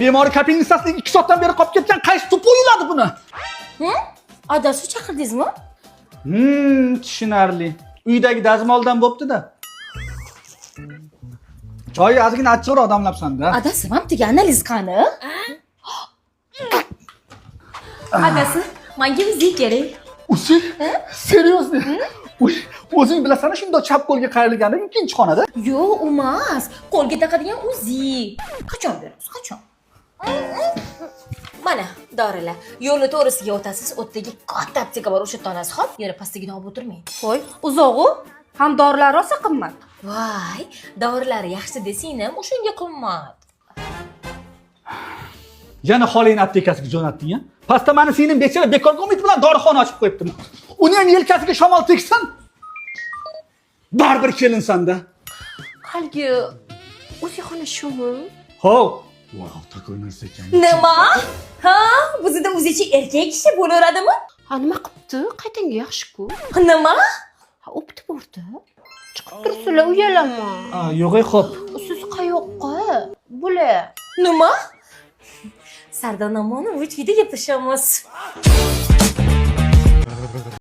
Bemor kapelnitsasining 2 soatdan beri qolib ketgan qaysi tup o'yiladi buni? Adasi chaqirdingizmi? Tushunarli. Uydagi dazmoldan bo'pti-da. Choy ozgina achchiqroq damlabsan-da. Adasi, mamtiga analiz qani? Adasi, menga uzik kerak. Uzik? Seryozni? O'zing bilasan, shunday chap qo'lga qayrilganda ikkinchi xonada. Yo'q, emas. Qo'lga taqadigan uzik. Qachon berasiz? Qachon? Mana, dorilar. Yo'lni to'g'risiga o'tasiz, o'tdagi katta apteka bor, o'sha yerda olasiz. Hop, yana pastagini olib o'tirmang. Qo'y, uzoq-u, ham dorilar rosa qimmat. Voy, dorilar yaxshi desang ham o'shanga qimmat. Yana xolingni aptekasiga jo'natding-a? Pastda meni sening bechara bekorga umid bilan dorixona ochib qo'yibdim. Uni ham yelkasiga shamol teksin. Baribir kelinsanda. Qalgi o'zixona shumi? Hov. Wow, takoy narsa ekan. Nima? Ha, bizda o'zicha erkak kishi bo'laveradimi? Ha, nima qilibdi? Qaytanga yaxshi-ku. Nima? Ha, o'pdi bordi. Chiqib tursizlar, uyalama. Yo'q, xo'p. Siz qayoqqa? Bular. Nima? Sardonamoni uch uyda gaplashamiz.